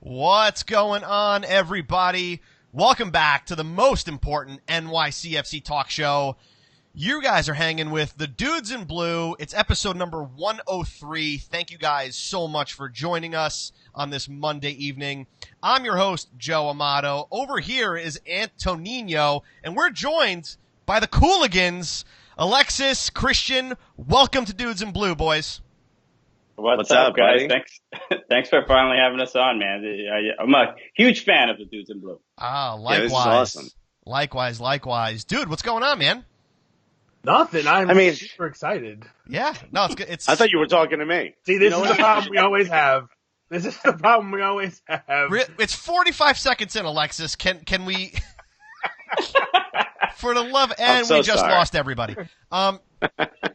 What's going on, everybody? Welcome back to the most important NYCFC talk show. You guys are hanging with the Dudes in Blue. It's episode number 103. Thank you guys so much for joining us on this Monday evening. I'm your host, Joe Amato. Over here is Antonino, and we're joined by the Cooligans. Alexis, Christian, welcome to Dudes in Blue, boys. What's up, guys? Thanks for finally having us on, man. I'm a huge fan of the Dudes in Blue. Likewise. Yeah, this is awesome. Likewise. Dude, what's going on, man? Nothing. I'm super excited. Yeah. No, it's good. I thought you were talking to me. See, this is the problem we always have. It's 45 seconds in, Alexis. Can we... For the love, and we just lost everybody.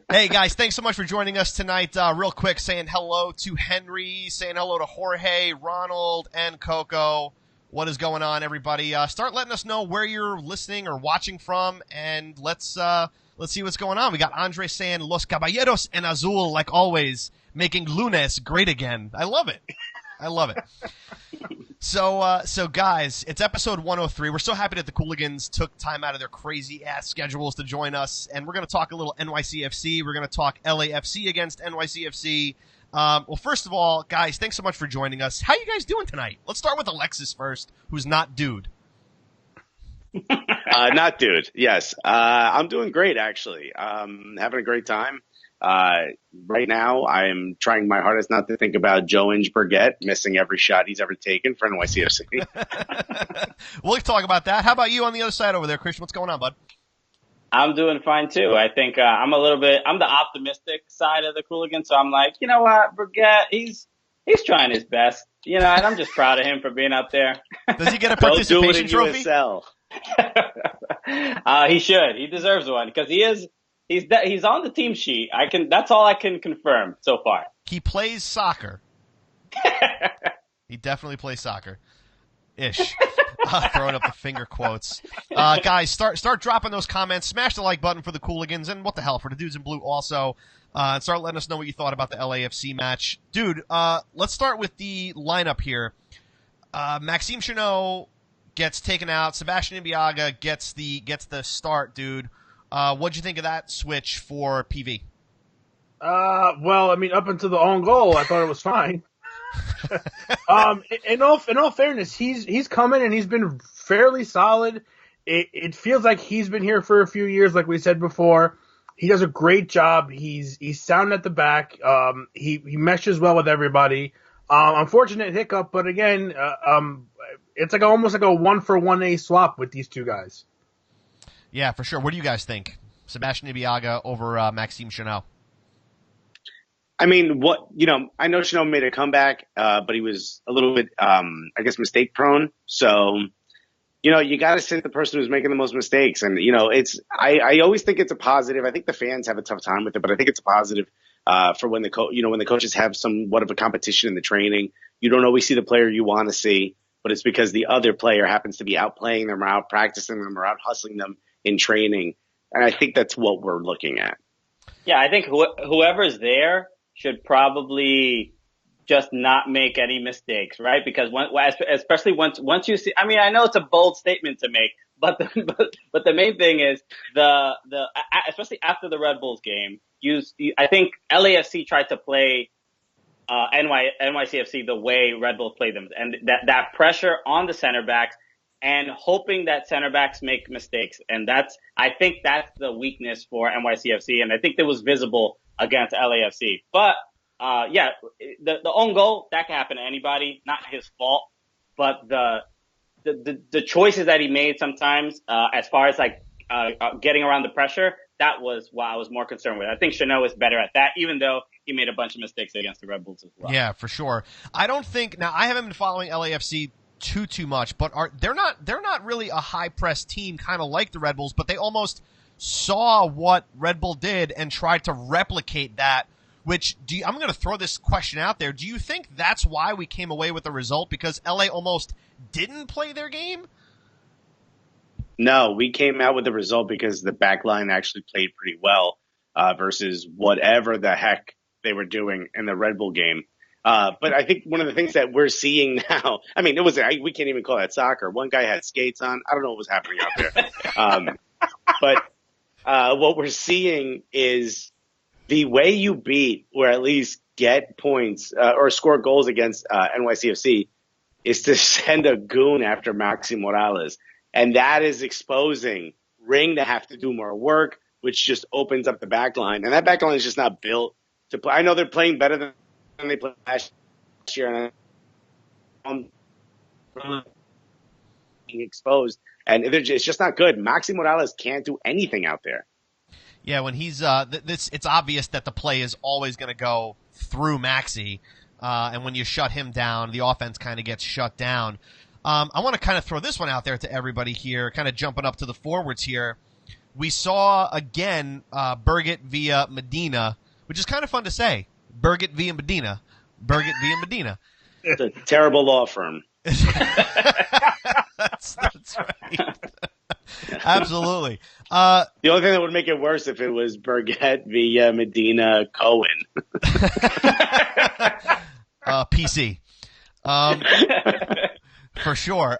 Hey, guys, thanks so much for joining us tonight. Real quick, saying hello to Henry, saying hello to Jorge, Ronald, and Coco. What is going on, everybody? Start letting us know where you're listening or watching from, and let's see what's going on. We got Andre saying Los Caballeros en Azul, like always, making lunes great again. I love it. So guys, it's episode 103. We're so happy that the Cooligans took time out of their crazy-ass schedules to join us, and we're going to talk a little NYCFC. We're going to talk LAFC against NYCFC. Well, first of all, guys, thanks so much for joining us. How you guys doing tonight? Let's start with Alexis first, who's not dude. Not dude, yes. I'm doing great, actually. Having a great time. Right now, I'm trying my hardest not to think about Joe Inge Burgett missing every shot he's ever taken for NYCFC. We'll talk about that. How about you on the other side over there, Christian? What's going on, bud? I'm doing fine, too. I think I'm the optimistic side of the Cooligans, so I'm like, you know what, Burgett, he's trying his best, and I'm just proud of him for being out there. Does he get a participation trophy? He should. He deserves one because he's on the team sheet. That's all I can confirm so far. He plays soccer. He definitely plays soccer. Ish. Throwing up the finger quotes. Guys, start dropping those comments. Smash the like button for the Cooligans, and what the hell, for the Dudes in Blue also. And start letting us know what you thought about the LAFC match. Dude, let's start with the lineup here. Maxime Chanot gets taken out. Sebastian Ibiaga gets the start, dude. What'd you think of that switch for PV? Well, I mean, up until the own goal, I thought it was fine. In all fairness, he's coming and he's been fairly solid. It feels like he's been here for a few years, like we said before. He does a great job. He's sound at the back. He meshes well with everybody. Unfortunate hiccup, but again, it's like almost like a 1-for-1A swap with these two guys. Yeah, for sure. What do you guys think? Sebastian Ibiaga over Maxime Chanot? I mean, I know Chanot made a comeback, but he was a little bit, mistake prone. So, you got to sit the person who's making the most mistakes. And, I always think it's a positive. I think the fans have a tough time with it, but I think it's a positive for when the coaches have somewhat of a competition in the training. You don't always see the player you want to see, but it's because the other player happens to be outplaying them or out practicing them or out hustling them in training. And I think that's what we're looking at. Yeah, I think whoever's there should probably just not make any mistakes, right? Because especially once you see, I mean, I know it's a bold statement to make, but the main thing is especially after the Red Bulls game, I think LAFC tried to play NYCFC the way Red Bulls played them, and that pressure on the center backs and hoping that center backs make mistakes, and I think that's the weakness for NYCFC, and I think that was visible against LAFC. But the own goal, that can happen to anybody, not his fault. But the choices that he made sometimes, as far as getting around the pressure, that was what I was more concerned with. I think Chanot is better at that, even though he made a bunch of mistakes against the Red Bulls as well. Yeah, for sure. I haven't been following LAFC too much, but they're not really a high press team, kind of like the Red Bulls, but they almost saw what Red Bull did and tried to replicate that. I'm going to throw this question out there. Do you think that's why we came away with the result? Because LA almost didn't play their game? No, we came out with the result because the back line actually played pretty well versus whatever the heck they were doing in the Red Bull game. But I think one of the things that we're seeing now, I mean, we can't even call that soccer. One guy had skates on. I don't know what was happening out there. But what we're seeing is the way you beat or at least get points or score goals against NYCFC is to send a goon after Maxi Morales. And that is exposing Ring to have to do more work, which just opens up the back line. And that back line is just not built to play. I know they're playing better than they played last year. And being exposed. And it's just not good. Maxi Morales can't do anything out there. Yeah, when he's it's obvious that the play is always going to go through Maxi, and when you shut him down, the offense kind of gets shut down. I want to kind of throw this one out there to everybody here, kind of jumping up to the forwards here. We saw again Birgit via Medina, which is kind of fun to say. Birgit via Medina. Birgit via Medina. It's a terrible law firm. that's right. Absolutely. The only thing that would make it worse if it was Birgit via Medina Cohen. PC. For sure.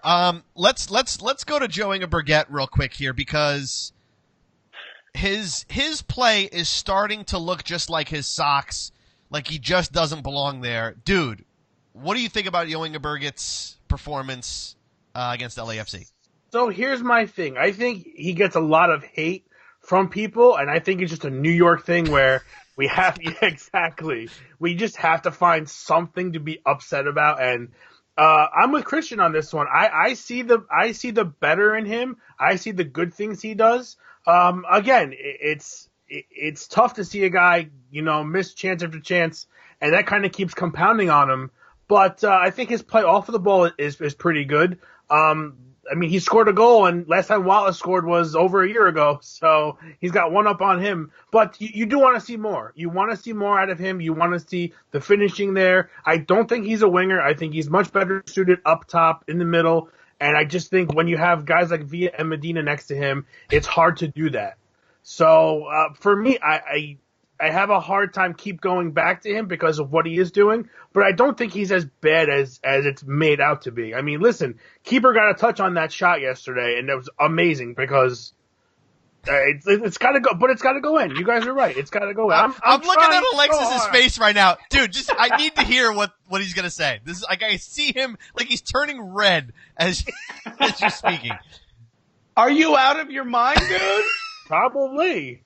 Let's go to Joe Inga Birgit real quick here because his play is starting to look just like his socks, like he just doesn't belong there. Dude, what do you think about Joe Inga Birgit's performance against LAFC? So here's my thing. I think he gets a lot of hate from people, and I think it's just a New York thing where we have exactly. We just have to find something to be upset about, and I'm with Christian on this one. I see the better in him. I see the good things he does. Again, it's tough to see a guy, miss chance after chance, and that kind of keeps compounding on him. But I think his play off of the ball is pretty good. I mean, he scored a goal, and last time Wallace scored was over a year ago, so he's got one up on him. But you do want to see more. You want to see more out of him. You want to see the finishing there. I don't think he's a winger. I think he's much better suited up top, in the middle, and I just think when you have guys like Villa and Medina next to him, it's hard to do that. So for me, I have a hard time keep going back to him because of what he is doing, but I don't think he's as bad as it's made out to be. I mean, listen, keeper got a touch on that shot yesterday, and it was amazing because it's got to go, but it's got to go in. You guys are right. It's got to go in. I'm looking at Alexis's face right now. Dude, I need to hear what he's going to say. This is like, I see him like he's turning red as you're speaking. Are you out of your mind, dude? Probably.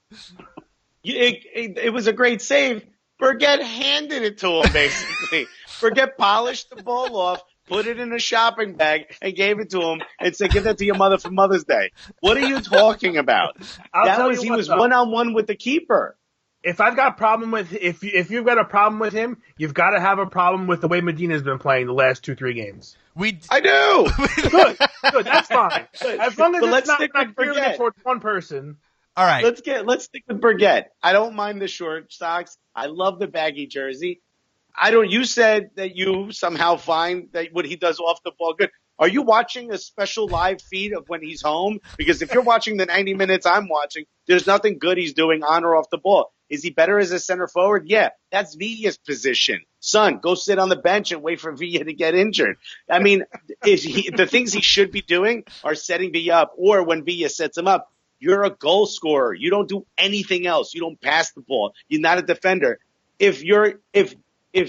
It was a great save. Birgit handed it to him, basically. Birgit polished the ball off, put it in a shopping bag, and gave it to him and said, give that to your mother for Mother's Day. What are you talking about? He was one-on-one with the keeper. If I've got a problem with if you've got a problem with him, you've got to have a problem with the way Medina's been playing the last 2-3 games. I do. Good. That's fine. As long as it's not gearing it towards one person. All right. Let's stick with Birgit. I don't mind the short socks. I love the baggy jersey. You said that you somehow find that what he does off the ball good. Are you watching a special live feed of when he's home? Because if you're watching the 90 minutes I'm watching, there's nothing good he's doing on or off the ball. Is he better as a center forward? Yeah, that's Villa's position. Son, go sit on the bench and wait for Villa to get injured. I mean, the things he should be doing are setting Villa up, or when Villa sets him up, you're a goal scorer. You don't do anything else. You don't pass the ball. You're not a defender. If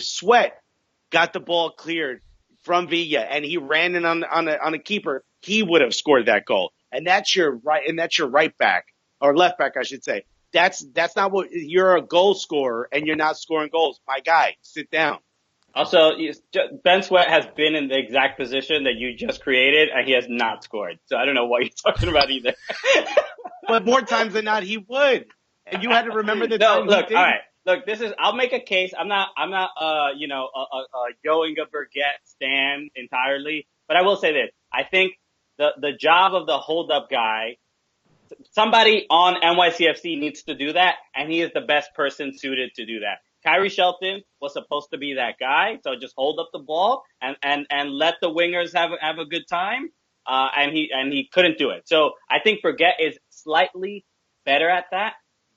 Sweat got the ball cleared from Villa and he ran in on a keeper, he would have scored that goal. And that's your right back or left back, I should say. That's not what you're a goal scorer and you're not scoring goals. My guy, sit down. Also, Ben Sweat has been in the exact position that you just created, and he has not scored. So I don't know what you're talking about either. But more times than not, he would. And you had to remember the time look, he did. all right. Look, I'll make a case. I'm not a Joe Inga Birgit stan entirely, but I will say this. I think the job of the hold-up guy, somebody on NYCFC needs to do that, and he is the best person suited to do that. Kyrie Shelton was supposed to be that guy, so just hold up the ball and let the wingers have a good time. And he couldn't do it. So I think Birgit is slightly better at that,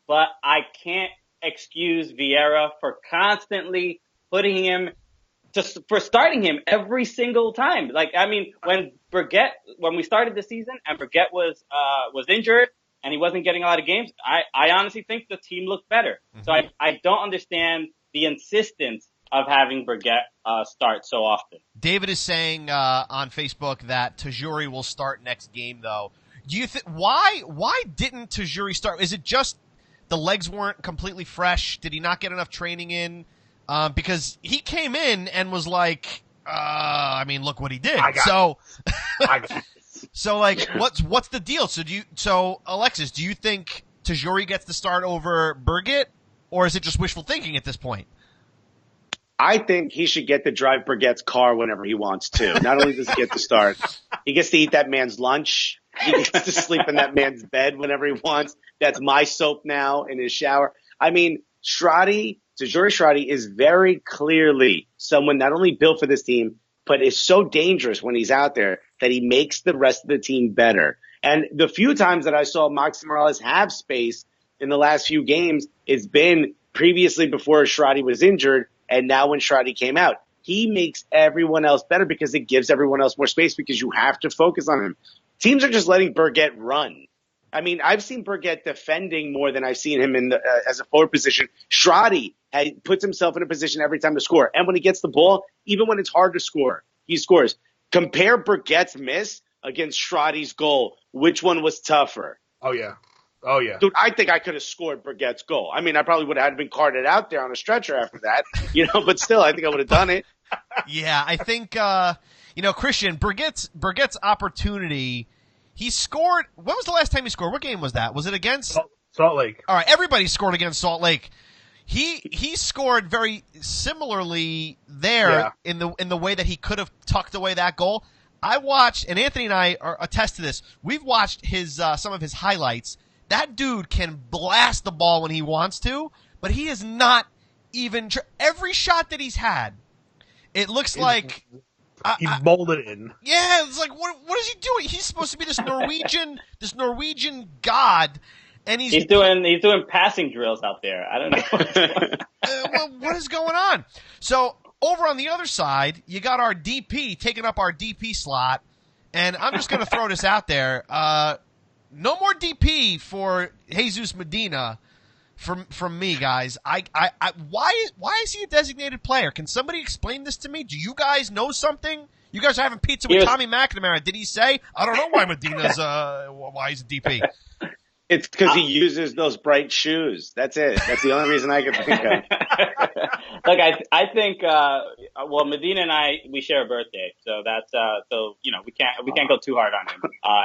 but I can't excuse Vieira for constantly putting him for starting him every single time. Like, I mean, when we started the season and Burgett was injured and he wasn't getting a lot of games, I honestly think the team looked better. Mm-hmm. So I don't understand the insistence of having Burgett start so often. David is saying on Facebook that Tajuri will start next game, though. Do you think why didn't Tajuri start? Is it just the legs weren't completely fresh? Did he not get enough training in? Because he came in and was like, I mean, look what he did. So like, what's the deal? So Alexis, do you think Tajuri gets the start over Burgett, or is it just wishful thinking at this point? I think he should get to drive Burgett's car whenever he wants to. Not only does he get to start, he gets to eat that man's lunch. He gets to sleep in that man's bed whenever he wants. That's my soap now in his shower. I mean, Tajuri Shradi is very clearly someone not only built for this team, but is so dangerous when he's out there that he makes the rest of the team better. And the few times that I saw Maxi Morales have space in the last few games, it's been previously before Shradi was injured, and now when Shradi came out. He makes everyone else better because it gives everyone else more space because you have to focus on him. Teams are just letting Burgett run. I mean, I've seen Burgett defending more than I've seen him in as a forward position. Shradi puts himself in a position every time to score. And when he gets the ball, even when it's hard to score, he scores. Compare Burgett's miss against Shradi's goal. Which one was tougher? Oh, yeah. Dude, I think I could have scored Burgett's goal. I mean, I probably would have had been carted out there on a stretcher after that, but still, I think I would have done it. Yeah, I think, Christian, Burgett's opportunity, he scored. When was the last time he scored? What game was that? Was it against Salt Lake? All right, everybody scored against Salt Lake. He scored very similarly there in the way that he could have tucked away that goal. I watched, and Anthony and I attest to this. We've watched some of his highlights. That dude can blast the ball when he wants to, but he is not even every shot that he's had. It looks like he bowled it in. Yeah, it's like what is he doing? He's supposed to be this Norwegian god, and he's doing passing drills out there. I don't know. What is going on? So over on the other side, you got our DP taking up our DP slot, and I'm just going to throw this out there. No more DP for Jesus Medina from me, guys. Why is he a designated player? Can somebody explain this to me? Do you guys know something? You guys are having pizza with Tommy McNamara. Did he say, I don't know why Medina's why he's a DP? It's because he uses those bright shoes. That's it. That's the only reason I can think of. Look, I think Medina and I, we share a birthday, so that's we can't go too hard on him,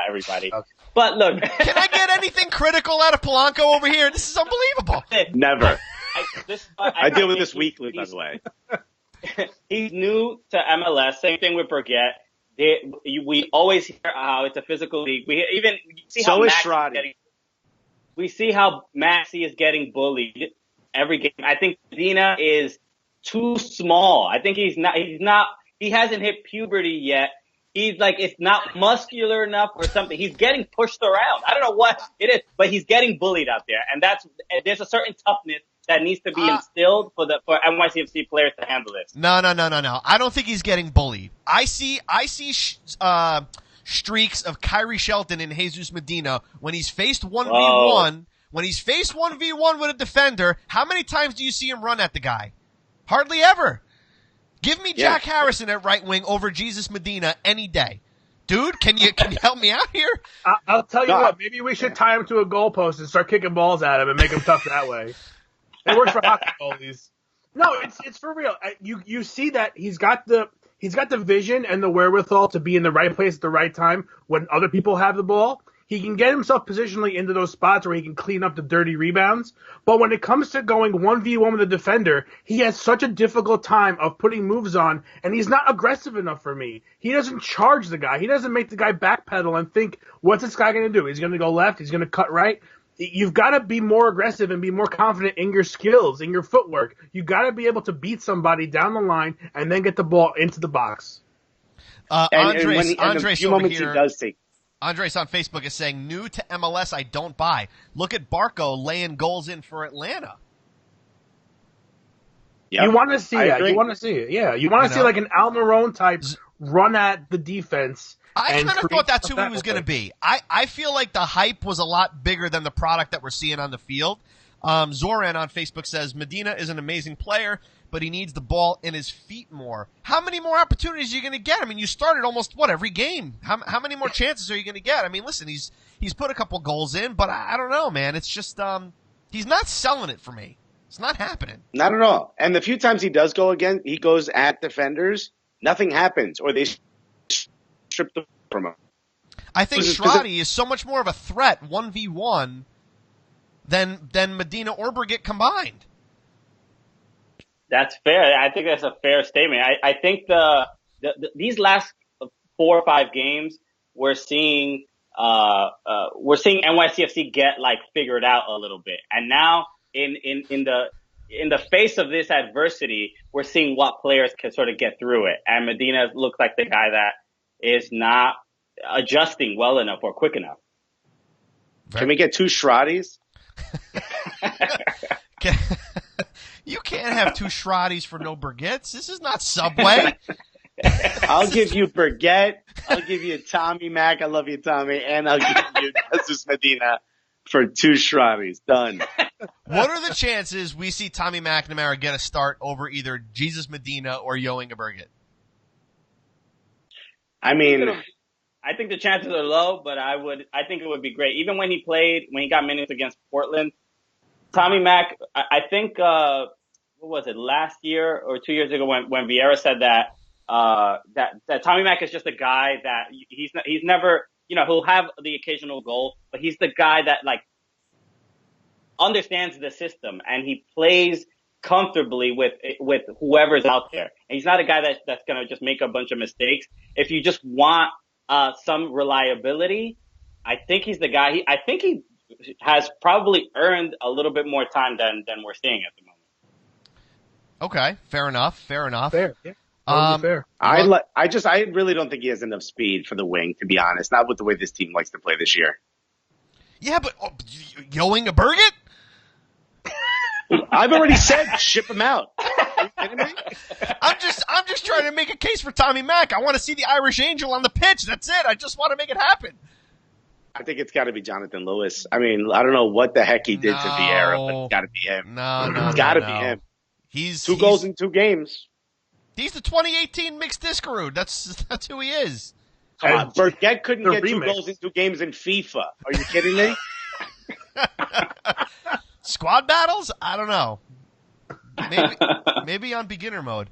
everybody. Okay. But look, can I get anything critical out of Polanco over here? This is unbelievable. Never. I deal with this weekly, by the way. He's new to MLS. Same thing with Burgett. We always hear how it's a physical league. We see how Maxi is getting bullied every game. I think Medina is too small. I think he hasn't hit puberty yet. He's like, it's not muscular enough or something. He's getting pushed around. I don't know what it is, but he's getting bullied out there. And there's a certain toughness that needs to be instilled for NYCFC players to handle this. No. I don't think he's getting bullied. I see streaks of Kyrie Shelton and Jesus Medina when he's faced 1v1. When he's faced 1v1 with a defender, how many times do you see him run at the guy? Hardly ever. Give me Jack Harrison at right wing over Jesus Medina any day. Dude, can you help me out here? I'll tell you what, maybe we should tie him to a goalpost and start kicking balls at him and make him tough that way. It works for hockey goalies. No, it's for real. You see that he's got the vision and the wherewithal to be in the right place at the right time when other people have the ball. He can get himself positionally into those spots where he can clean up the dirty rebounds. But when it comes to going 1v1 with a defender, he has such a difficult time of putting moves on, and he's not aggressive enough for me. He doesn't charge the guy. He doesn't make the guy backpedal and think, what's this guy going to do? He's going to go left. He's going to cut right. You've got to be more aggressive and be more confident in your skills, in your footwork. You've got to be able to beat somebody down the line and then get the ball into the box. Andres over here. He does take. Andres on Facebook is saying, new to MLS, I don't buy. Look at Barco laying goals in for Atlanta. Yep. You want to see I that. agree. You want to see it. Yeah. You want to see like an Almiron type run at the defense. I kind of thought that's who he was going to be. be. I feel like the hype was a lot bigger than the product that we're seeing on the field. Zoran on Facebook says, Medina is an amazing player, but he needs the ball in his feet more. How many more opportunities are you going to get? I mean, you started almost, every game. How many more chances are you going to get? I mean, listen, he's put a couple goals in, but I don't know, man. It's just he's not selling it for me. It's not happening. Not at all. And the few times he does go again, he goes at defenders, nothing happens, or they strip the from him. I think Shradi is so much more of a threat 1v1 than Medina or Brigitte combined. That's fair. I think that's a fair statement. I think these last 4 or 5 games we're seeing NYCFC get like figured out a little bit, and now in the face of this adversity, we're seeing what players can sort of get through it. And Medina looks like the guy that is not adjusting well enough or quick enough. Can we get 2 Shradis? You can't have 2 Shradis for no Brigittes. This is not Subway. I'll give you Brigitte. I'll give you Tommy Mac. I love you, Tommy. And I'll give you Jesus Medina for 2 Shradis. Done. What are the chances we see Tommy McNamara get a start over either Jesus Medina or Yoinga Brigitte? I mean, I think the chances are low, but I think it would be great. Even when he got minutes against Portland, Tommy Mac, I think, what was it, last year or 2 years ago when Vieira said that Tommy Mac is just a guy that he's never, he'll have the occasional goal, but he's the guy that like understands the system and he plays comfortably with whoever's out there. And he's not a guy that's going to just make a bunch of mistakes. If you just want some reliability, I think he's the guy. I think he has probably earned a little bit more time than we're seeing at the moment. Okay, fair enough. Fair, yeah. Fair. I really don't think he has enough speed for the wing, to be honest. Not with the way this team likes to play this year. Yeah, but Yoinga Brigitte? I've already said ship him out. Are you kidding me? I'm just trying to make a case for Tommy Mac. I want to see the Irish Angel on the pitch. That's it. I just want to make it happen. I think it's got to be Jonathan Lewis. I mean, I don't know what the heck he did to Vieira, but it's got to be him. No, it's got to be him. He's 2 goals in 2 games. He's the 2018 mixed Discaroo. That's who he is. Come on, Burkett couldn't get 2 goals in 2 games in FIFA. Are you kidding me? Squad battles? I don't know. Maybe on beginner mode.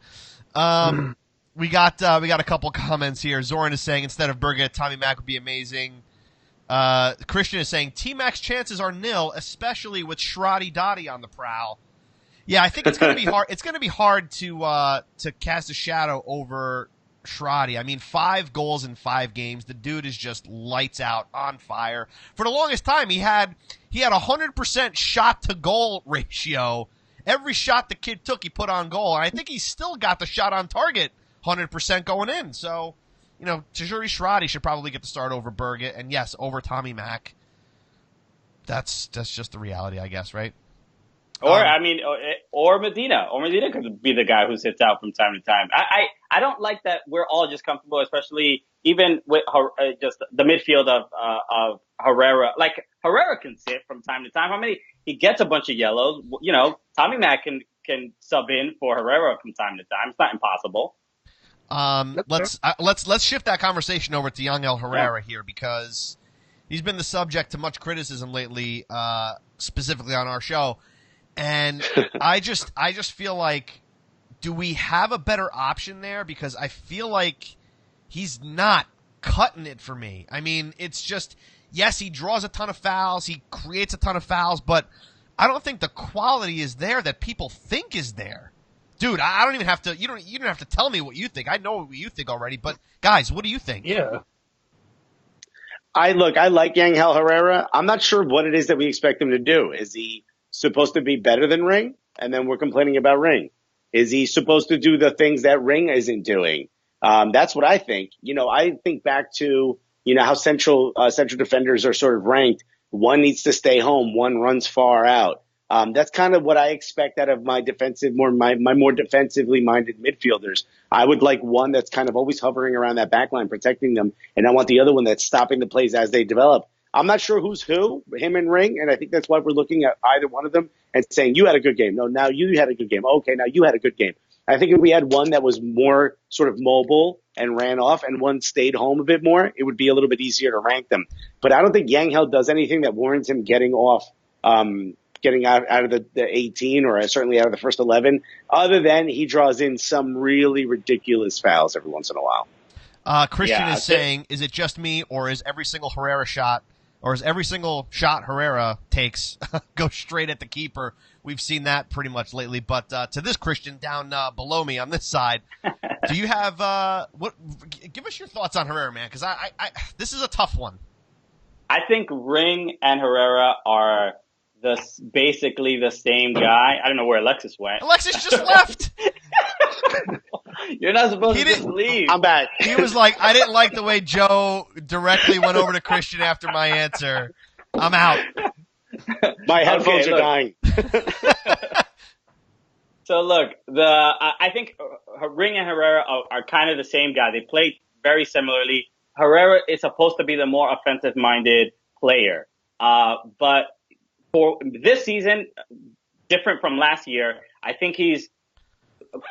We got a couple comments here. Zoran is saying instead of Burgett, Tommy Mac would be amazing. Christian is saying T-Mac's chances are nil, especially with Shradi Dottie on the prowl. Yeah, I think it's going to be hard. It's going to be hard to cast a shadow over Shradi. I mean, 5 goals in 5 games. The dude is just lights out, on fire. For the longest time, he had 100% shot to goal ratio. Every shot the kid took, he put on goal, and I think he's still got the shot on target 100% going in. So, Tajuri Shradi should probably get the start over Burgett, and yes, over Tommy Mac. That's just the reality, I guess, right? Or Medina. Or Medina could be the guy who sits out from time to time. I don't like that we're all just comfortable, especially even with just the midfield of Herrera. Like, Herrera can sit from time to time. He gets a bunch of yellows. Tommy Mac can sub in for Herrera from time to time. It's not impossible. Let's shift that conversation over to Yangel Herrera here, because he's been the subject to much criticism lately, specifically on our show. And I just feel like, do we have a better option there? Because I feel like he's not cutting it for me. I mean, it's just, yes, he draws a ton of fouls, he creates a ton of fouls, but I don't think the quality is there that people think is there. Dude, I don't even have to, you don't have to tell me what you think. I know what you think already, but guys, what do you think? Yeah. I like Yangel Herrera. I'm not sure what it is that we expect him to do. Is he supposed to be better than Ring? And then we're complaining about Ring. Is he supposed to do the things that Ring isn't doing? That's what I think. I think back to, how central defenders are sort of ranked. One needs to stay home. One runs far out. That's kind of what I expect out of my more defensively minded midfielders. I would like one that's kind of always hovering around that back line, protecting them, and I want the other one that's stopping the plays as they develop. I'm not sure who's who, him and Ring, and I think that's why we're looking at either one of them and saying, you had a good game. No, now you had a good game. Okay, now you had a good game. I think if we had one that was more sort of mobile and ran off and one stayed home a bit more, it would be a little bit easier to rank them. But I don't think Yangel does anything that warrants him getting off, getting out of the 18 or certainly out of the first 11, other than he draws in some really ridiculous fouls every once in a while. Christian is saying, is it just me, or is every single Herrera shot, or is every single shot Herrera takes go straight at the keeper? We've seen that pretty much lately. But to this Christian down below me on this side, do you have give us your thoughts on Herrera, man? Because I this is a tough one. I think Ring and Herrera are basically the same guy. I don't know where Alexis went. Alexis just left. You're not supposed to just leave. I'm back. He was like, I didn't like the way Joe directly went over to Christian after my answer. I'm out. My headphones are dying. So look, I think Ring and Herrera are kind of the same guy. They play very similarly. Herrera is supposed to be the more offensive-minded player. But for this season, different from last year, I think he's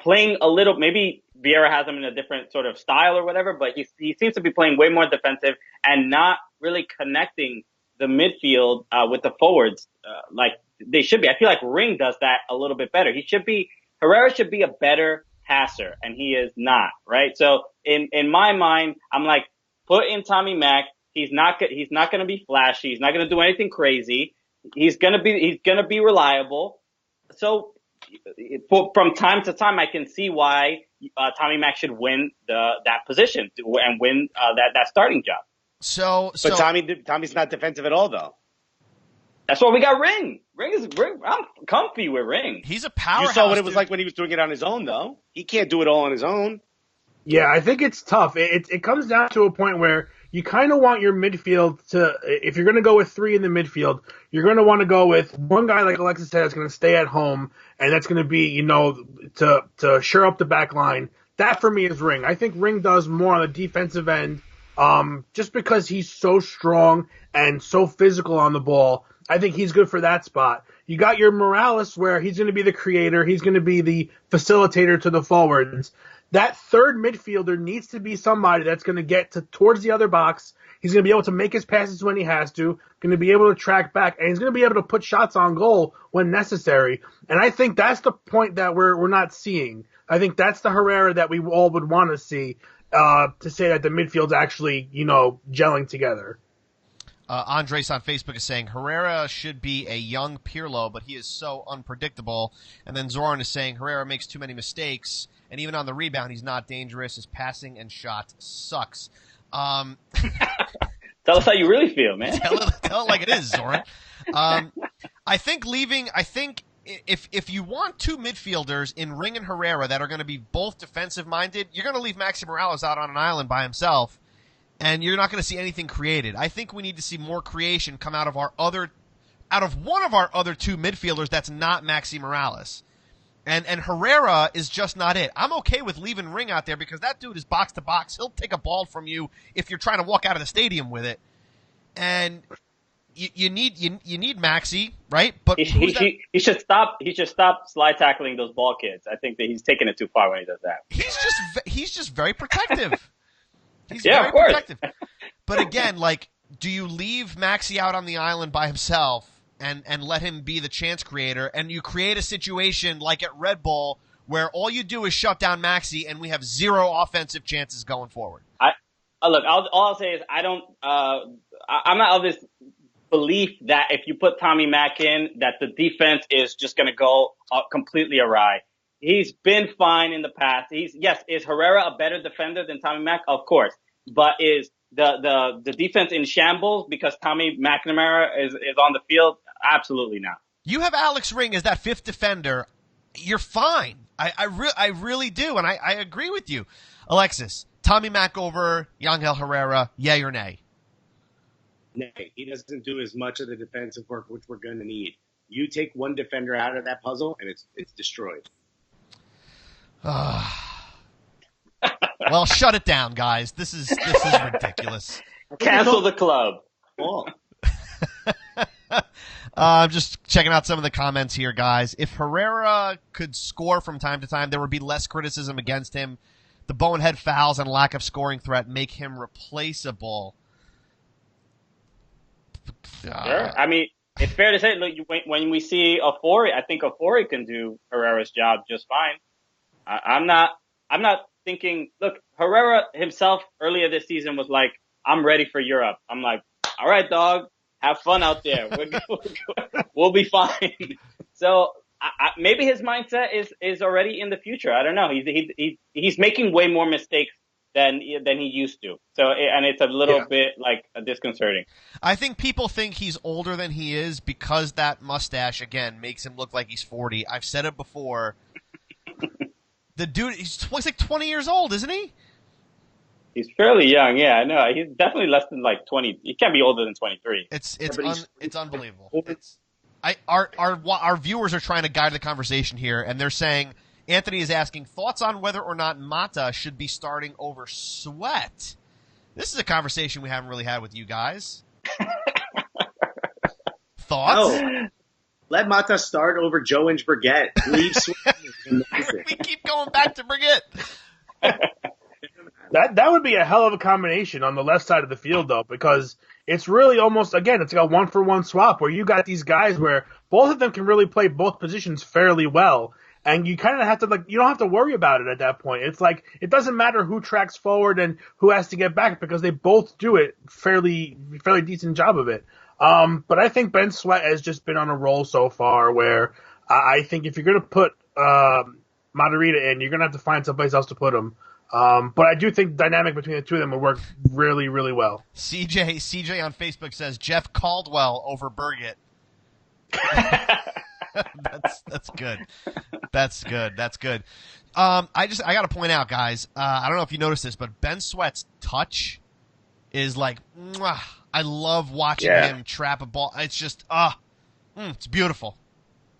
playing a little, maybe Vieira has him in a different sort of style or whatever, but he seems to be playing way more defensive and not really connecting the midfield with the forwards like they should be. I feel like Ring does that a little bit better. Herrera should be a better passer, and he is not, right? So in my mind, I'm like, put in Tommy Mack. He's not going to be flashy. He's not going to do anything crazy. He's going to be reliable. So from time to time, I can see why Tommy Mack should win that position and win that starting job. But Tommy's not defensive at all, though. That's why we got Ring. Ring. I'm comfy with Ring. He's a powerhouse. You saw what it was like when he was doing it on his own, though. He can't do it all on his own. Yeah, I think it's tough. It comes down to a point where you kind of want your midfield to, if you're going to go with three in the midfield, you're going to want to go with one guy, like Alexis said, that's going to stay at home, and that's going to be, to shore up the back line. That, for me, is Ring. I think Ring does more on the defensive end, just because he's so strong and so physical on the ball. I think he's good for that spot. You got your Morales, where he's going to be the creator. He's going to be the facilitator to the forwards. That third midfielder needs to be somebody that's going to get towards the other box. He's going to be able to make his passes when he has to, going to be able to track back, and he's going to be able to put shots on goal when necessary. And I think that's the point that we're not seeing. I think that's the Herrera that we all would want to see, to say that the midfield's actually, gelling together. Andres on Facebook is saying Herrera should be a young Pirlo, but he is so unpredictable. And then Zoran is saying Herrera makes too many mistakes, and even on the rebound, he's not dangerous. His passing and shot sucks. Tell us how you really feel, man. Tell it like it is, Zoran. I think if you want two midfielders in Ring and Herrera that are going to be both defensive-minded, you're going to leave Maxi Morales out on an island by himself, and you're not going to see anything created. I think we need to see more creation come out of one of our other two midfielders that's not Maxi Morales. And Herrera is just not it. I'm okay with leaving Ring out there because that dude is box to box. He'll take a ball from you if you're trying to walk out of the stadium with it. And you need Maxi, right? But he should stop slide tackling those ball kids. I think that he's taking it too far when he does that. He's just very protective. He's very protective. But again, do you leave Maxi out on the island by himself and let him be the chance creator, and you create a situation like at Red Bull where all you do is shut down Maxi and we have zero offensive chances going forward? Look, all I'll say is I'm not of this belief that if you put Tommy Mack in, that the defense is just going to go completely awry. He's been fine in the past. Is Herrera a better defender than Tommy Mack? Of course. But is the defense in shambles because Tommy McNamara is on the field? Absolutely not. You have Alex Ring as that fifth defender. You're fine. I really do, and I agree with you. Alexis, Tommy Mack over Yangel Herrera, yay or nay? Nay. He doesn't do as much of the defensive work, which we're going to need. You take one defender out of that puzzle, and it's destroyed. Well, shut it down, guys. This is ridiculous. Cancel the club. Oh. I'm just checking out some of the comments here, guys. If Herrera could score from time to time, there would be less criticism against him. The bonehead fouls and lack of scoring threat make him replaceable. Sure. I mean, it's fair to say, look, when we see Ofori, I think Ofori can do Herrera's job just fine. I'm not thinking, look, Herrera himself earlier this season was like, I'm ready for Europe. I'm like, all right, dog, have fun out there. We'll be fine. So maybe his mindset is already in the future. I don't know. He's making way more mistakes than he used to. So, and it's a little bit like disconcerting. I think people think he's older than he is because that mustache, again, makes him look like he's 40. I've said it before. The dude, he's like 20 years old, isn't he? He's fairly young, yeah, I know. He's definitely less than like 20. He can't be older than 23. It's unbelievable. Our viewers are trying to guide the conversation here, and they're saying, Anthony is asking, thoughts on whether or not Mata should be starting over Sweat? This is a conversation we haven't really had with you guys. Thoughts? No. Let Mata start over Joe and Brigette. Leave Sweat. We keep going back to Brigette. That would be a hell of a combination on the left side of the field, though, because it's really almost, again, it's like a one-for-one swap where you got these guys where both of them can really play both positions fairly well, and you kind of have to, like, you don't have to worry about it at that point. It's like, it doesn't matter who tracks forward and who has to get back because they both do it fairly decent job of it. But I think Ben Sweat has just been on a roll so far where I think if you're going to put Matarrita in, you're going to have to find someplace else to put him. But I do think the dynamic between the two of them would work really, really well. CJ on Facebook says Jeff Caldwell over Burgett. That's good. That's good. I got to point out, guys. I don't know if you noticed this, but Ben Sweat's touch is like, mwah. I love watching him trap a ball. It's just, it's beautiful.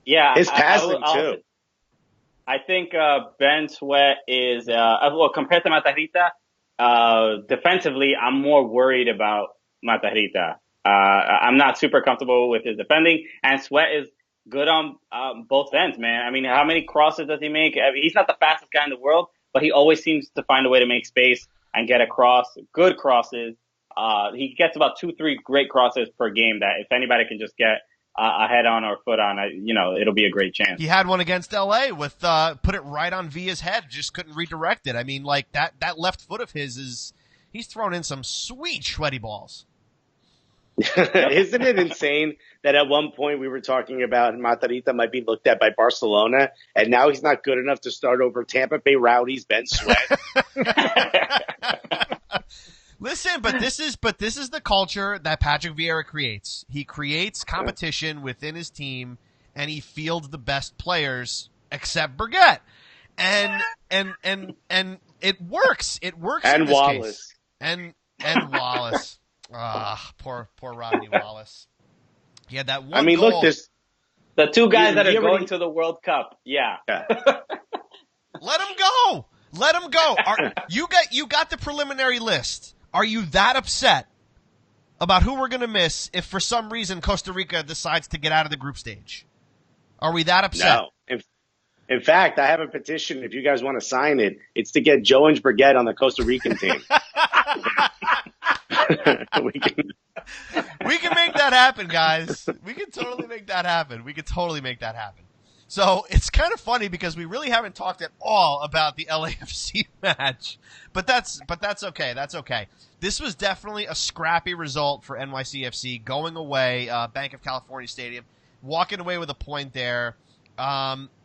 Yeah, his passing too. I think Ben Sweat is compared to Matarrita, defensively, I'm more worried about Matarrita. I'm not super comfortable with his defending, and Sweat is good on both ends, man. I mean, how many crosses does he make? I mean, he's not the fastest guy in the world, but he always seems to find a way to make space and get across. Good crosses. He gets about 2-3 great crosses per game that if anybody can just get a head on or foot on, it'll be a great chance. He had one against LA with put it right on Villa's head, just couldn't redirect it. I mean, like that left foot of his he's thrown in some sweet sweaty balls. Isn't it insane that at one point we were talking about Matarrita might be looked at by Barcelona, and now he's not good enough to start over Tampa Bay Rowdies Ben Sweat? Listen, but this is the culture that Patrick Vieira creates. He creates competition within his team, and he fields the best players except Brigette, and it works. It works. And in this Wallace. Case. And Wallace. Poor Rodney Wallace. He had that one. I mean, goal. look, this the two guys that are going to the World Cup. Yeah. Let him go. Let him go. You got the preliminary list. Are you that upset about who we're going to miss if for some reason Costa Rica decides to get out of the group stage? Are we that upset? No. In fact, I have a petition. If you guys want to sign it, it's to get Joe and Brigette on the Costa Rican team. We can make that happen, guys. We can totally make that happen. So it's kind of funny because we really haven't talked at all about the LAFC match, but that's okay. That's okay. This was definitely a scrappy result for NYCFC going away, Bank of California Stadium, walking away with a point there.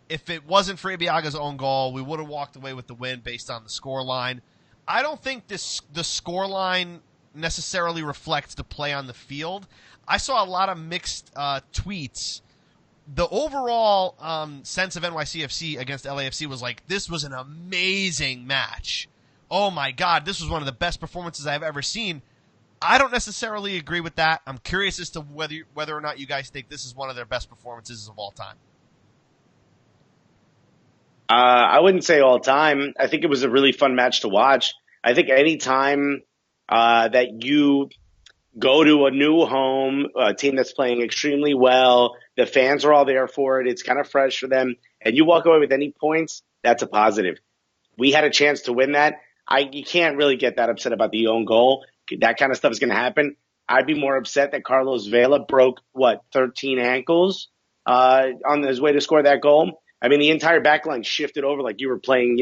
If it wasn't for Ibiaga's own goal, we would have walked away with the win based on the scoreline. I don't think the scoreline necessarily reflects the play on the field. I saw a lot of mixed tweets. The overall sense of NYCFC against LAFC was like, this was an amazing match. Oh my God, this was one of the best performances I've ever seen. I don't necessarily agree with that. I'm curious as to whether or not you guys think this is one of their best performances of all time. I wouldn't say all time. I think it was a really fun match to watch. I think any time that you go to a new home, a team that's playing extremely well, the fans are all there for it, it's kind of fresh for them, and you walk away with any points, that's a positive. We had a chance to win that. You can't really get that upset about the own goal. That kind of stuff is going to happen. I'd be more upset that Carlos Vela broke, 13 ankles on his way to score that goal. I mean, the entire back line shifted over like you were playing,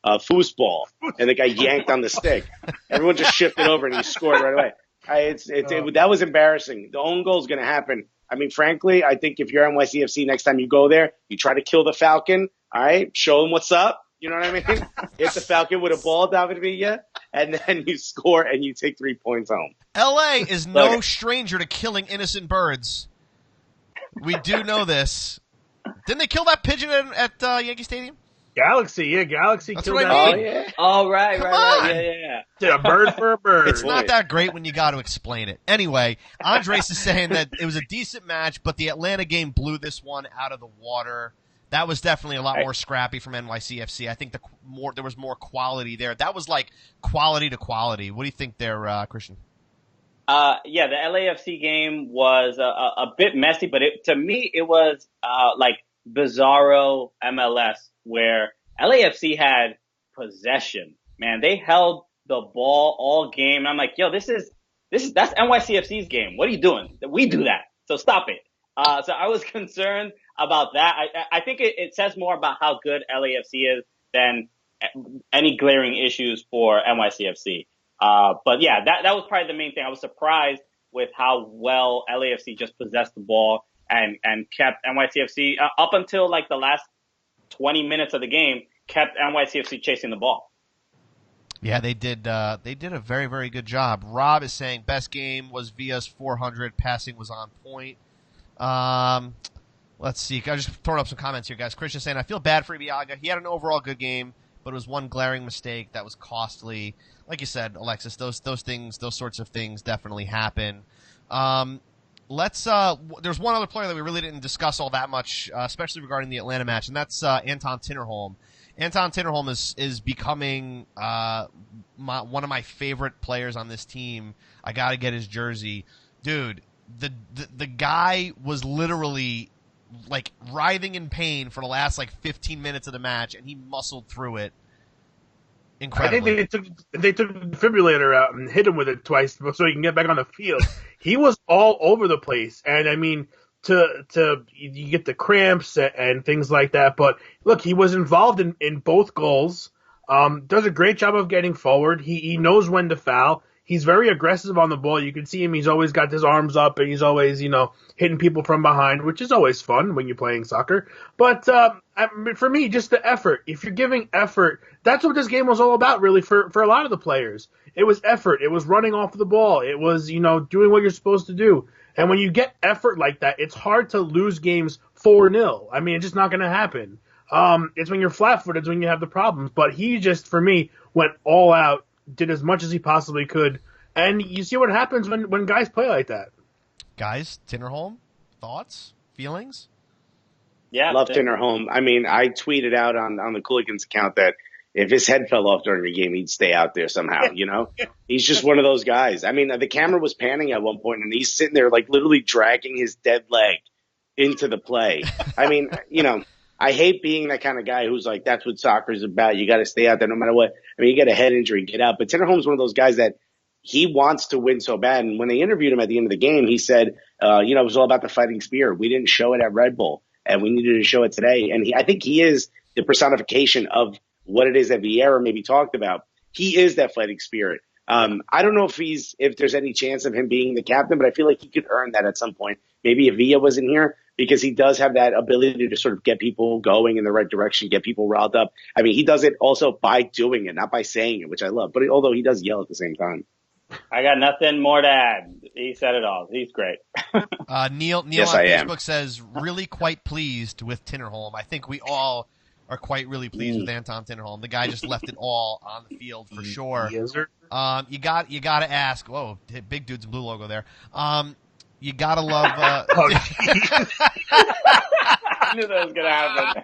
foosball, and the guy yanked on the stick. Everyone just shifted over, and he scored right away. That was embarrassing. The own goal is going to happen. I mean, frankly, I think if you're NYCFC, next time you go there, you try to kill the Falcon, all right? Show him what's up. You know what I mean? Hit the Falcon with a ball, David Villa, and then you score and you take 3 points home. LA is no stranger to killing innocent birds. We do know this. Didn't they kill that pigeon at Yankee Stadium? Galaxy That's killed what that. I mean. Oh, yeah. Oh, right. on. Yeah. Did a bird for a bird. It's not that great when you got to explain it. Anyway, Andres is saying that it was a decent match, but the Atlanta game blew this one out of the water. That was definitely a lot more scrappy from NYCFC. I think there was more quality there. That was like quality to quality. What do you think there, Christian? The LAFC game was a bit messy, but to me, it was like bizarro MLS where LAFC had possession. Man, they held the ball all game. And I'm like, yo, that's NYCFC's game. What are you doing? We do that. So stop it. So I was concerned about that. I think it says more about how good LAFC is than any glaring issues for NYCFC. But yeah, that was probably the main thing. I was surprised with how well LAFC just possessed the ball and kept NYCFC up until like the last 20 minutes of the game, kept NYCFC chasing the ball. Yeah, they did a very, very good job. Rob is saying best game was Villa's 400. Passing was on point. Let's see. I just throwing up some comments here, guys. Christian saying, I feel bad for Ibiaga. He had an overall good game, but it was one glaring mistake that was costly. Like you said, Alexis, those sorts of things definitely happen. There's one other player that we really didn't discuss all that much, especially regarding the Atlanta match, and that's Anton Tinnerholm. Anton Tinnerholm is becoming one of my favorite players on this team. I got to get his jersey. Dude, the guy was literally like writhing in pain for the last like 15 minutes of the match, and he muscled through it incredibly. I think they took the defibrillator out and hit him with it twice so he can get back on the field. He was all over the place, and I mean, you get the cramps and things like that. But look, he was involved in both goals. Does a great job of getting forward. He knows when to foul. He's very aggressive on the ball. You can see him. He's always got his arms up, and he's always, hitting people from behind, which is always fun when you're playing soccer. But for me, just the effort. If you're giving effort, that's what this game was all about, really, for a lot of the players. It was effort. It was running off the ball. It was, doing what you're supposed to do. And when you get effort like that, it's hard to lose games 4-0. I mean, it's just not going to happen. It's when you're flat-footed when you have the problems. But he just, for me, went all out. Did as much as he possibly could, and you see what happens when guys play like that. Guys, Tinnerholm, thoughts, feelings? Yeah, love Tinnerholm. I mean, I tweeted out on the Cooligans account that if his head fell off during the game, he'd stay out there somehow. He's just one of those guys. I mean, the camera was panning at one point, and he's sitting there like literally dragging his dead leg into the play. I mean, I hate being that kind of guy who's like, that's what soccer is about. You got to stay out there no matter what. I mean, you get a head injury, get out. But Tinnerholm's one of those guys that he wants to win so bad. And when they interviewed him at the end of the game, he said, it was all about the fighting spirit. We didn't show it at Red Bull, and we needed to show it today. And I think he is the personification of what it is that Vieira maybe talked about. He is that fighting spirit. I don't know if there's any chance of him being the captain, but I feel like he could earn that at some point. Maybe if Villa wasn't here, because he does have that ability to sort of get people going in the right direction, get people riled up. I mean, he does it also by doing it, not by saying it, which I love. But although he does yell at the same time. I got nothing more to add. He said it all. He's great. Neil yes, on I Facebook am. says, really quite pleased with Tinnerholm. I think we all are quite really pleased with Anton Tinnerholm. The guy just left it all on the field for sure. Yes, sir. You got to ask. Whoa, big dude's blue logo there. You gotta love. I knew that was gonna happen.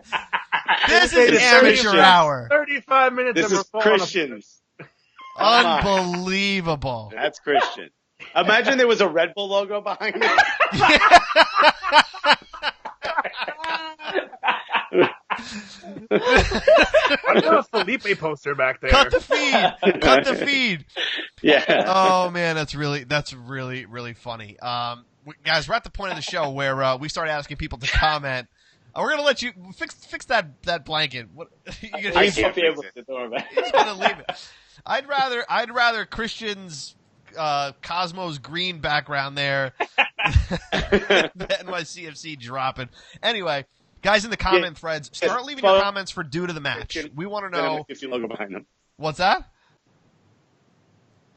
This is amateur hour. 35 minutes. This is Christians. Unbelievable. That's Christian. Imagine there was a Red Bull logo behind it. I got a Felipe poster back there. Cut the feed. Cut the feed. Yeah. Oh man, that's really funny. Guys, we're at the point of the show where we start asking people to comment. We're gonna let you fix that blanket. What, I can't be able to do it. He's gonna leave it. I'd rather Christian's Cosmos green background there than NYCFC dropping. Anyway, guys in the comment threads, start leaving your comments for due to the match. We want to know. Logo behind them. What's that?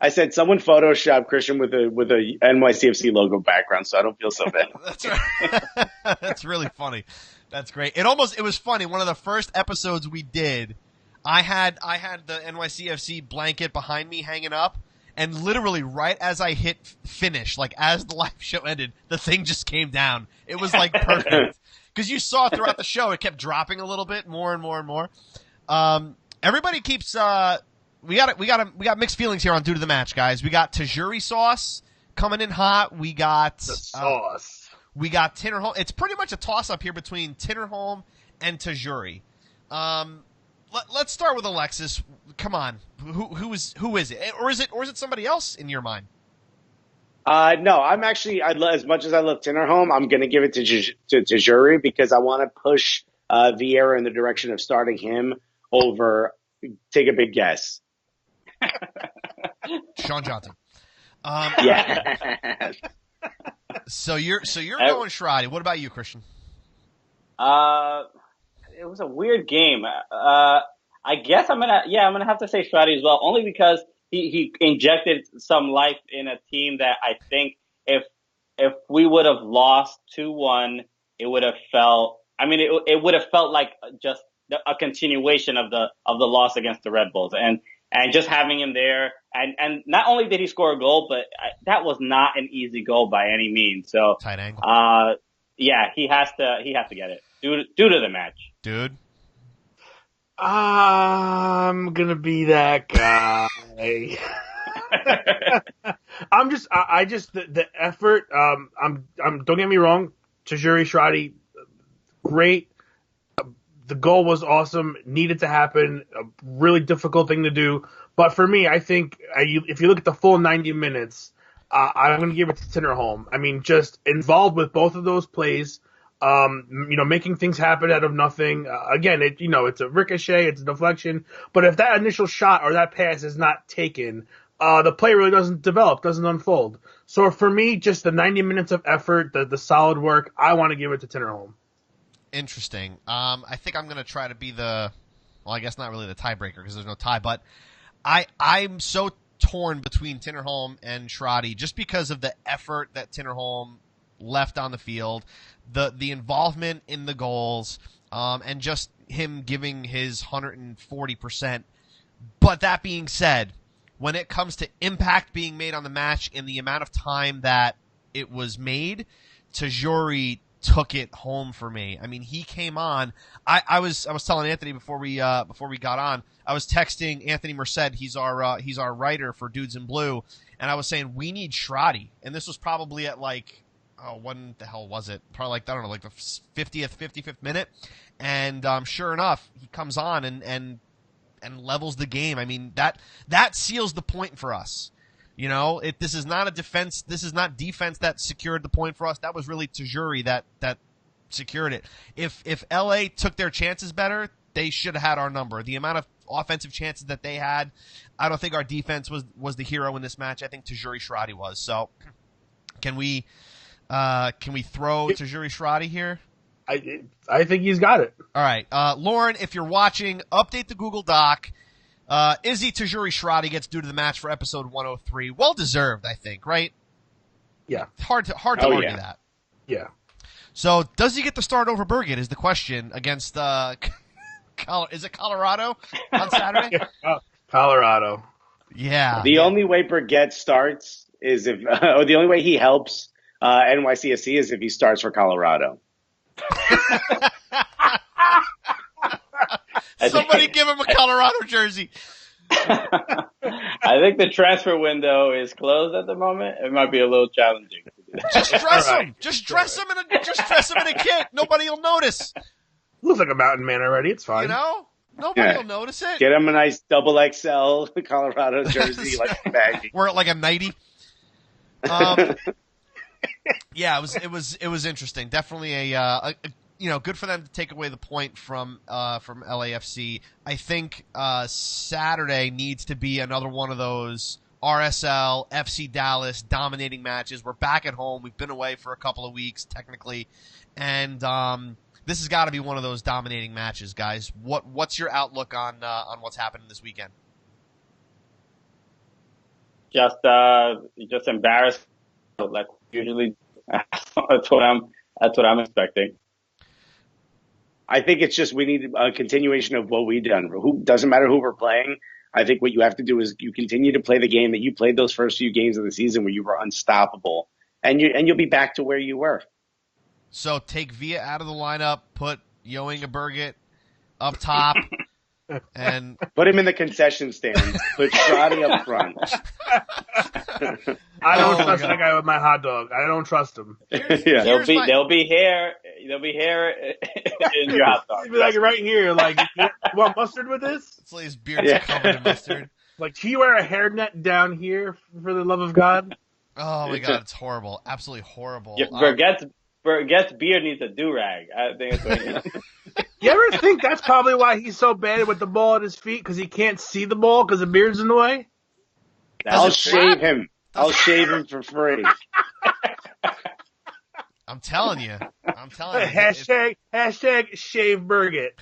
I said someone photoshopped Christian with a NYCFC logo background, so I don't feel so bad. That's right. That's really funny. That's great. It was funny. One of the first episodes we did, I had the NYCFC blanket behind me hanging up, and literally right as I hit finish, like as the live show ended, the thing just came down. It was like perfect. Because you saw throughout the show, it kept dropping a little bit, more and more and more. Everybody keeps we got mixed feelings here on due to the match, guys. We got Tajuri sauce coming in hot. We got the sauce. We got Tinnerholm. It's pretty much a toss up here between Tinnerholm and Tajuri. Let's start with Alexis. Come on, who is it, or is it somebody else in your mind? No, I'm actually. As much as I love Tinnerholm, I'm going to give it to Tajuri because I want to push Vieira in the direction of starting him over. Take a big guess. Sean Johnson. Yeah. So you're going Shradi. What about you, Christian? It was a weird game. I guess I'm gonna have to say Shradi as well, only because he injected some life in a team that I think if we would have lost 2-1, it would have felt. I mean, it would have felt like just a continuation of the loss against the Red Bulls, and just having him there, and not only did he score a goal, but that was not an easy goal by any means. So tight angle. Yeah, he has to get it due to the match, dude. I'm gonna be that guy. I just the effort. I'm don't get me wrong, Tajuri Shradi, great. The goal was awesome, needed to happen, a really difficult thing to do. But for me, I think if you look at the full 90 minutes, I'm going to give it to Tinnerholm. I mean, just involved with both of those plays, making things happen out of nothing. Again, it's a ricochet, it's a deflection. But if that initial shot or that pass is not taken, the play really doesn't develop, doesn't unfold. So for me, just the 90 minutes of effort, the solid work, I want to give it to Tinnerholm. Interesting. I think I'm going to try to be I guess not really the tiebreaker because there's no tie, but I'm so torn between Tinnerholm and Shradi just because of the effort that Tinnerholm left on the field, the involvement in the goals, and just him giving his 140%. But that being said, when it comes to impact being made on the match in the amount of time that it was made, Tajuri took it home for me. I mean, he came on. I was telling Anthony before we got on. I was texting Anthony Merced. He's our writer for Dudes in Blue, and I was saying we need Shradi. And this was probably at when the hell was it? Probably like the 55th minute. And sure enough, he comes on and levels the game. I mean that seals the point for us. This is not a defense. This is not defense that secured the point for us. That was really Tajuri that secured it. If LA took their chances better, they should have had our number. The amount of offensive chances that they had, I don't think our defense was the hero in this match. I think Tajuri Shradi was. So, can we throw Tajuri Shradi here? I think he's got it. All right, Lauren, if you're watching, update the Google Doc. Izzy Tajuri Shradi gets due to the match for episode 103. Well deserved, I think, right? Yeah. Hard to argue that. Yeah. So, does he get the start over Birgit is the question against Is it Colorado on Saturday? Colorado. Yeah. The only way Burgett starts is if, or the only way he helps NYCFC is if he starts for Colorado. Somebody give him a Colorado jersey. I think the transfer window is closed at the moment. It might be a little challenging. Just dress him. Just dress him in a kit. Nobody will notice. Looks like a mountain man already. It's fine. You know? Nobody will notice it. Get him a nice double XL Colorado jersey, like baggy. We're at like a 90. Yeah, it was interesting. Definitely a good for them to take away the point from LAFC. I think Saturday needs to be another one of those RSL, FC Dallas dominating matches. We're back at home. We've been away for a couple of weeks technically, and this has got to be one of those dominating matches, guys. What's your outlook on what's happening this weekend? Just embarrassed, like usually. That's what I'm expecting. I think it's just we need a continuation of what we've done. Doesn't matter who we're playing. I think what you have to do is you continue to play the game that you played those first few games of the season where you were unstoppable, and you'll be back to where you were. So take Villa out of the lineup, put Yoing Berget up top, and put him in the concession stand. Put Scotty up front. I don't trust that guy with my hot dog. I don't trust him. Yeah. There'll be hair in your hot dog. He'll be like right here. Like, you want mustard with this? it's like his beard's covered in mustard. Like, can you wear a hairnet down here for the love of God? Oh my God, it's horrible. Absolutely horrible. Yeah, Burgett's beard needs a do-rag. I think it's what he needs. You ever think that's probably why he's so bad with the ball at his feet? Because he can't see the ball because the beard's in the way? I'll shave him. I'll shave him for free. I'm telling you. Hashtag shave Burgett.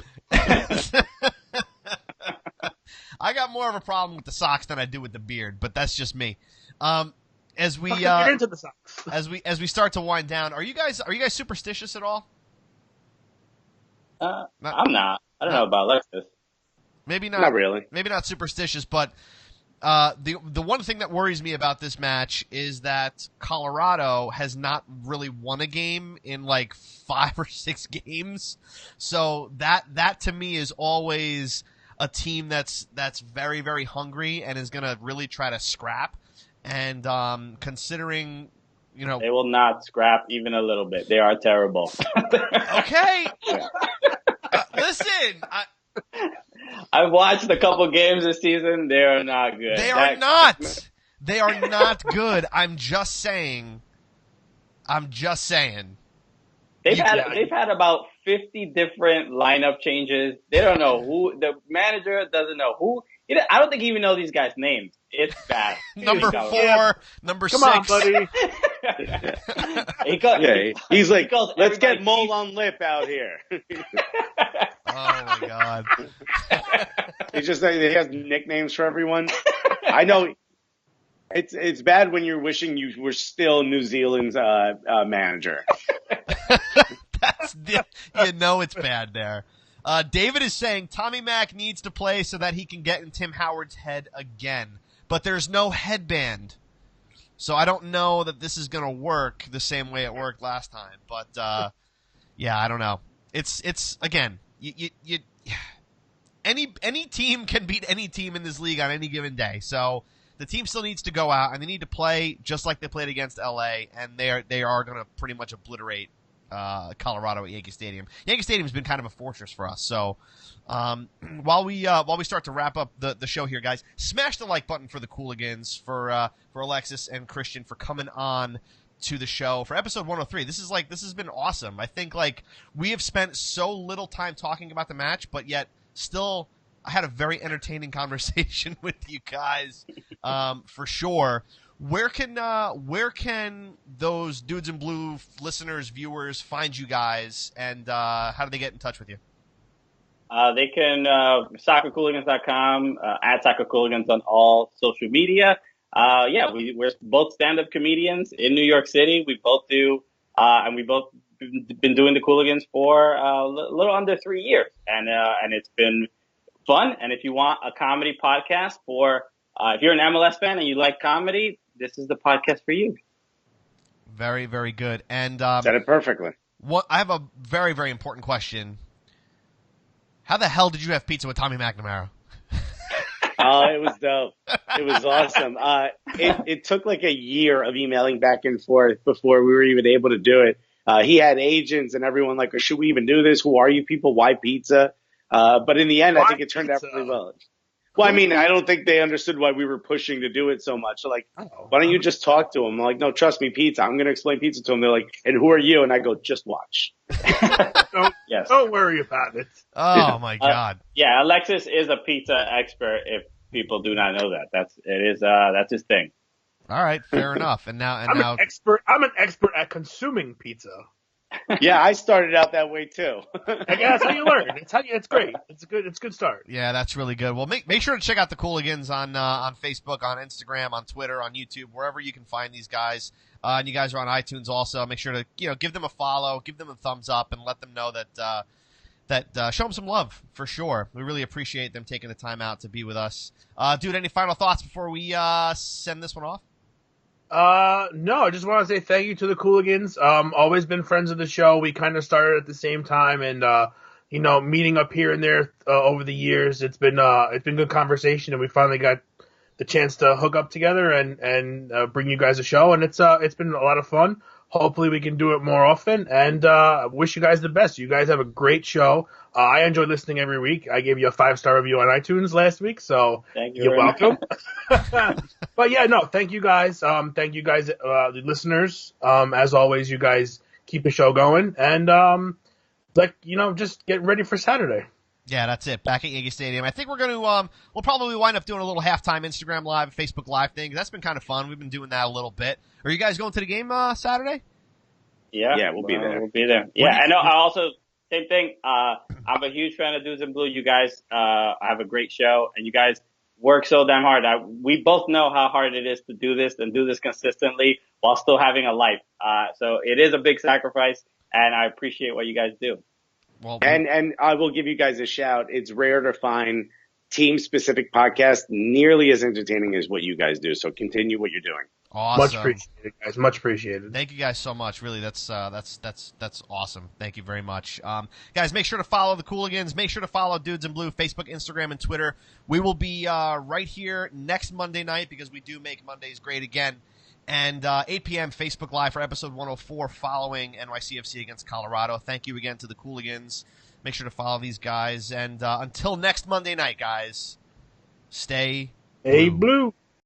I got more of a problem with the socks than I do with the beard, but that's just me. As we get into the socks. as we start to wind down, are you guys superstitious at all? I'm not. I don't know about Alexis. Maybe not. Not really. Maybe not superstitious, but the one thing that worries me about this match is that Colorado has not really won a game in like 5 or 6 games. So that to me is always a team that's very, very hungry and is going to really try to scrap. And considering, they will not scrap even a little bit. They are terrible. Okay. Listen, I've watched a couple games this season. They are not good. They are not. They are not good. I'm just saying. They've had about 50 different lineup changes. They don't know who. The manager doesn't know who. I don't think he even knows these guys' names. It's bad. Number 4, number 6. Come on, buddy. He's like, let's get Mole on Lip out here. Oh my God. He has nicknames for everyone. I know it's bad when you're wishing you were still New Zealand's manager. It's bad there. David is saying Tommy Mack needs to play so that he can get in Tim Howard's head again. But there's no headband. So I don't know that this is going to work the same way it worked last time. But, I don't know. It's again, any team can beat any team in this league on any given day. So the team still needs to go out and they need to play just like they played against LA, and they are going to pretty much obliterate Colorado at Yankee Stadium. Yankee Stadium's been kind of a fortress for us. So while we start to wrap up the show here, guys, smash the like button for the Cooligans, for Alexis and Christian for coming on to the show for episode 103. This has been awesome. I think we have spent so little time talking about the match, but yet still I had a very entertaining conversation with you guys, for sure. Where can those Dudes in Blue listeners, viewers find you guys, and how do they get in touch with you? They can soccercooligans.com, at soccercooligans on all social media. We're both stand-up comedians in New York City. We both do, and we both been doing the Cooligans for a little under 3 years, and it's been fun. And if you want a comedy podcast for, if you're an MLS fan and you like comedy, this is the podcast for you. Very, very good. And said it perfectly. I have a very, very important question. How the hell did you have pizza with Tommy McNamara? Oh, it was dope. It was awesome. It took like a year of emailing back and forth before we were even able to do it. He had agents and everyone like, should we even do this? Who are you people? Why pizza? But in the end, I think it turned out really well. Well, I mean, I don't think they understood why we were pushing to do it so much. They're like, why don't you just talk to him? I'm like, no, trust me, pizza. I'm going to explain pizza to them. They're like, and who are you? And I go, just watch. Yes. Don't worry about it. Oh, my God. Yeah, Alexis is a pizza expert if people do not know that. That's his thing. All right, fair enough. And now I'm an expert at consuming pizza. Yeah, I started out that way too. That's how you learn. It's great. It's a good start. Yeah, that's really good. Well, make sure to check out the Cooligans on Facebook, on Instagram, on Twitter, on YouTube, wherever you can find these guys. And you guys are on iTunes also. Make sure to give them a follow, give them a thumbs up, and let them know that show them some love for sure. We really appreciate them taking the time out to be with us. Dude, any final thoughts before we send this one off? No, I just want to say thank you to the Cooligans. Always been friends of the show. We kind of started at the same time, and meeting up here and there over the years. It's been good conversation, and we finally got the chance to hook up together and bring you guys a show, and it's been a lot of fun. Hopefully we can do it more often, and wish you guys the best. You guys have a great show. I enjoy listening every week. I gave you a 5-star review on iTunes last week, so you're welcome. But yeah, no, thank you guys. Thank you guys, the listeners. As always, you guys keep the show going, and just get ready for Saturday. Yeah, that's it. Back at Yankee Stadium. I think we're going to, we'll probably wind up doing a little halftime Instagram Live, Facebook Live thing. That's been kind of fun. We've been doing that a little bit. Are you guys going to the game Saturday? Yeah, we'll be there. We'll be there. Yeah, I know. I also, same thing. I'm a huge fan of Dudes in Blue. You guys have a great show, and you guys work so damn hard. We both know how hard it is to do this and do this consistently while still having a life. So it is a big sacrifice, and I appreciate what you guys do. Well, and I will give you guys a shout. It's rare to find team-specific podcasts nearly as entertaining as what you guys do. So continue what you're doing. Awesome. Much appreciated, guys. Much appreciated. Thank you guys so much. Really, that's awesome. Thank you very much. Guys, make sure to follow the Cooligans. Make sure to follow Dudes in Blue, Facebook, Instagram, and Twitter. We will be right here next Monday night because we do make Mondays great again. And 8 p.m. Facebook Live for episode 104 following NYCFC against Colorado. Thank you again to the Cooligans. Make sure to follow these guys. And until next Monday night, guys, stay blue.